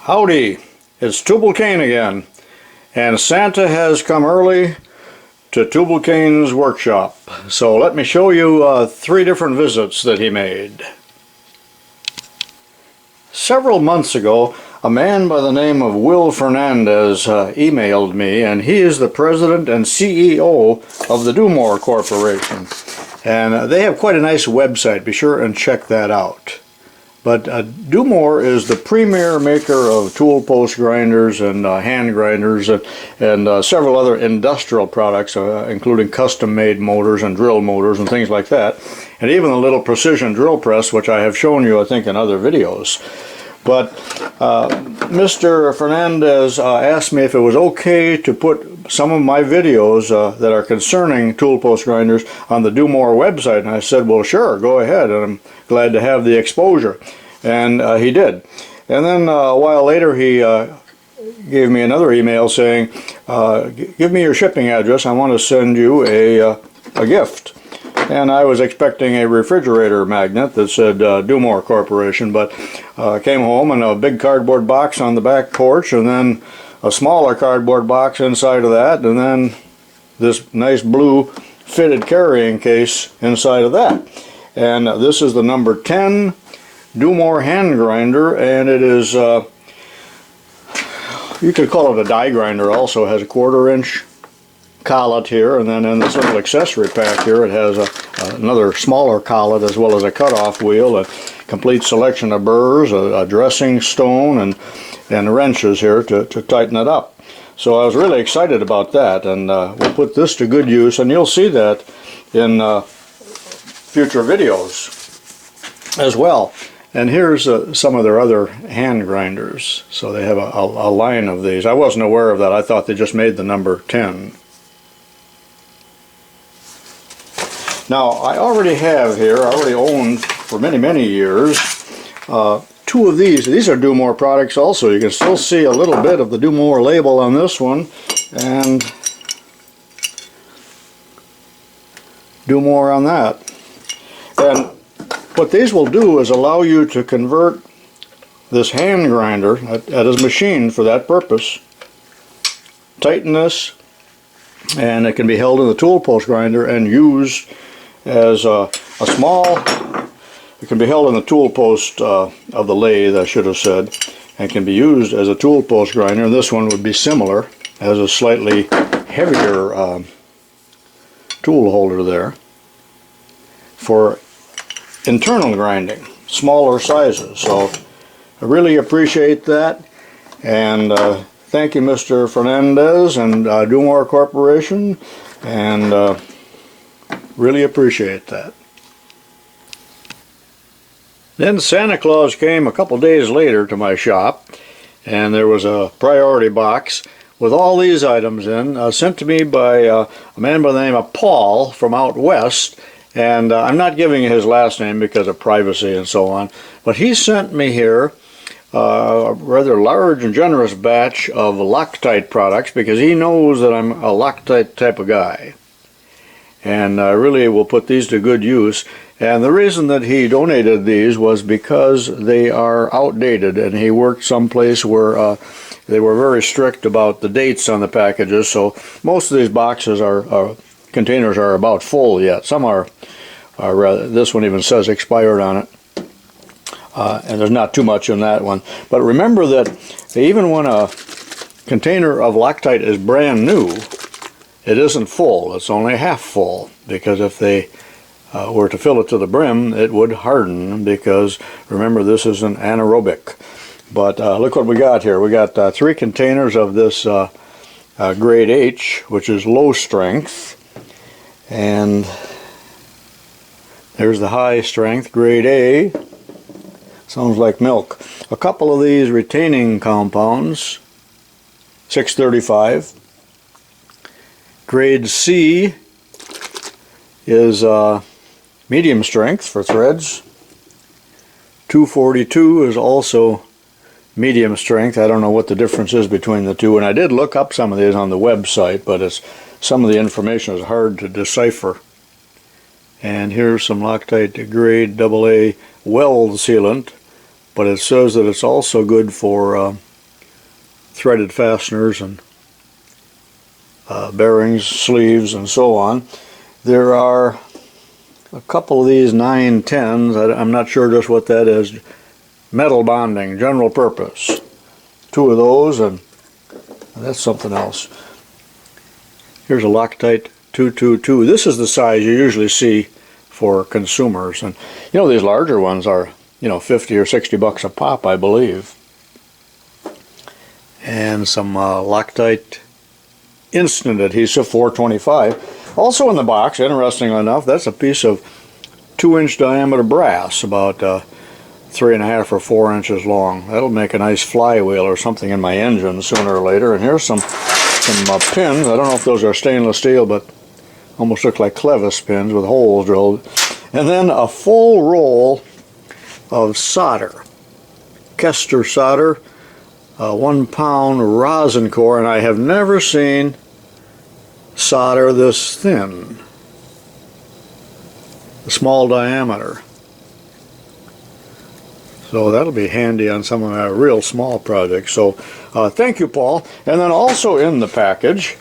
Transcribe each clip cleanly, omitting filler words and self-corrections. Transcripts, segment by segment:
Howdy, it's TUBALCAIN again, and Santa has come early to TUBALCAIN'S workshop. So let me show you 3 different visits that he made. Several months ago, a man by the name of Will Fernandez emailed me, and he is the president and CEO of the Dumore Corporation. And they have quite a nice website. Be sure and check that out. But Dumore is the premier maker of tool post grinders and hand grinders and several other industrial products, including custom-made motors and drill motors and things like that. And even a little precision drill press, which I have shown you, I think, in other videos. But Mr. Fernandez asked me if it was okay to put some of my videos that are concerning tool post grinders on the Dumore website, and I said, well, sure, go ahead, and I'm glad to have the exposure. And he did. And then a while later he gave me another email saying, give me your shipping address, I want to send you a gift. And I was expecting a refrigerator magnet that said Dumore Corporation, but came home and a big cardboard box on the back porch, and then a smaller cardboard box inside of that, and then this nice blue fitted carrying case inside of that. And this is the number 10 Dumore hand grinder, and it is, you could call it a die grinder also. It has a 1/4 inch collet here, and then in this little accessory pack here it has another smaller collet as well as a cutoff wheel, a complete selection of burrs, a dressing stone, and wrenches here to tighten it up. So I was really excited about that, and we'll put this to good use, and you'll see that in future videos as well. And here's some of their other hand grinders. So they have a line of these. I wasn't aware of that. I thought they just made the number 10. Now, I already have here, I already owned for many, many years, 2 of these. These are Dumore products also. You can still see a little bit of the Dumore label on this one, and Dumore on that. And what these will do is allow you to convert this hand grinder at his machine for that purpose, tighten this, and it can be held in the tool post grinder and used as a small, it can be held in the tool post of the lathe, I should have said, and can be used as a tool post grinder. And this one would be similar, has a slightly heavier tool holder there for internal grinding, smaller sizes. So I really appreciate that, and thank you, Mr. Fernandez and Dumore Corporation, and really appreciate that. Then Santa Claus came a couple days later to my shop, and there was a priority box with all these items in, sent to me by a man by the name of Paul from out west, and I'm not giving his last name because of privacy and so on, but he sent me here a rather large and generous batch of Loctite products because he knows that I'm a Loctite type of guy. And I really will put these to good use. And the reason that he donated these was because they are outdated, and he worked someplace where they were very strict about the dates on the packages, so most of these boxes containers are about full yet. Some are rather, this one even says expired on it, and there's not too much in that one. But remember that even when a container of Loctite is brand new, it isn't full, it's only half full, because if they were to fill it to the brim, it would harden, because remember, this is an anaerobic. But look what we got here. We got 3 containers of this grade H, which is low strength, and there's the high strength, grade A. Sounds like milk. A couple of these retaining compounds, 635. Grade C is medium strength for threads. 242 is also medium strength. I don't know what the difference is between the two, and I did look up some of these on the website, but some of the information is hard to decipher. And here's some Loctite grade AA weld sealant, but it says that it's also good for threaded fasteners and bearings, sleeves, and so on. There are a couple of these 910s. I'm not sure just what that is. Metal bonding, general purpose. 2 of those, and that's something else. Here's a Loctite 222. This is the size you usually see for consumers, and you know these larger ones are, you know, 50 or 60 bucks a pop, I believe. And some Loctite instant adhesive, 425. Also in the box, interestingly enough, that's a piece of 2-inch diameter brass, about 3.5 or 4 inches long. That'll make a nice flywheel or something in my engine sooner or later. And here's some pins. I don't know if those are stainless steel, but almost look like clevis pins with holes drilled. And then a full roll of solder, Kester solder, 1 pound rosin core, and I have never seen solder this thin, a small diameter. So that'll be handy on some of my real small projects. So thank you, Paul. And then also in the package,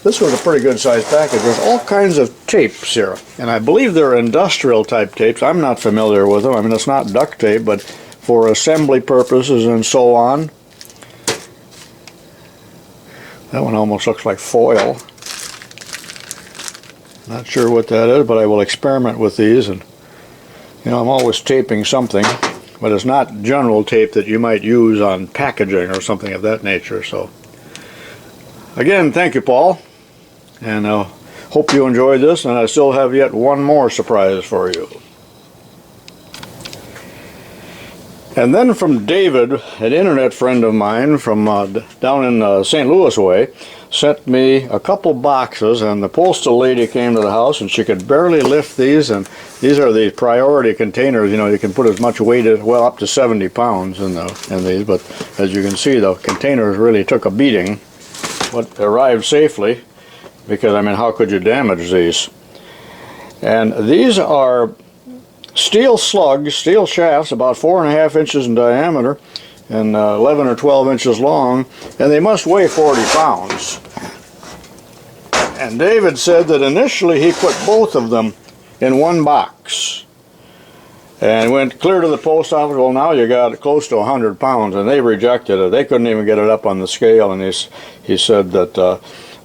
this was a pretty good sized package. There's all kinds of tapes here, and I believe they're industrial type tapes. I'm not familiar with them. I mean, it's not duct tape, but for assembly purposes and so on. That one almost looks like foil. Not sure what that is, but I will experiment with these. And you know, I'm always taping something, but it's not general tape that you might use on packaging or something of that nature. So again, thank you, Paul, and hope you enjoyed this, and I still have yet one more surprise for you. And then from David, an internet friend of mine from down in St. Louis way, sent me a couple boxes, and the postal lady came to the house and she could barely lift these, and these are the priority containers. You know, you can put as much weight as, well, up to 70 pounds in these, but as you can see, the containers really took a beating, but arrived safely, because I mean, how could you damage these? And these are steel slugs, steel shafts, about 4.5 inches in diameter and 11 or 12 inches long, and they must weigh 40 pounds. And David said that initially he put both of them in one box and went clear to the post office. Well, now you got close to 100 pounds, and they rejected it. They couldn't even get it up on the scale, and he said that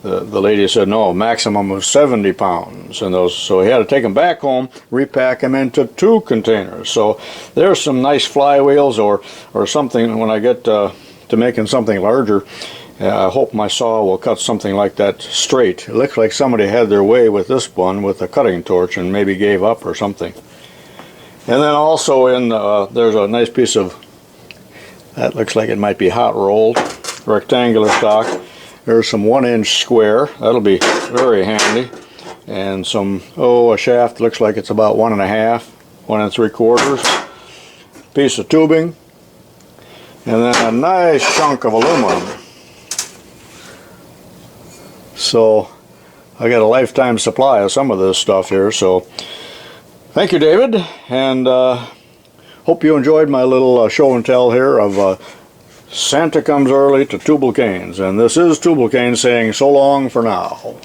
the lady said no, maximum was 70 pounds, and so he had to take them back home, repack them into 2 containers. So there's some nice flywheels or something. When I get to making something larger, I hope my saw will cut something like that straight. It looks like somebody had their way with this one with a cutting torch and maybe gave up or something. And then also in there's a nice piece of, that looks like it might be hot rolled, rectangular stock. There's some 1-inch square. That'll be very handy. And some, a shaft looks like it's about 1.5, 1 3/4. Piece of tubing. And then a nice chunk of aluminum. So I got a lifetime supply of some of this stuff here. So thank you, David. And hope you enjoyed my little show and tell here of Santa comes early to TUBALCAIN'S, and this is TUBALCAIN'S saying so long for now.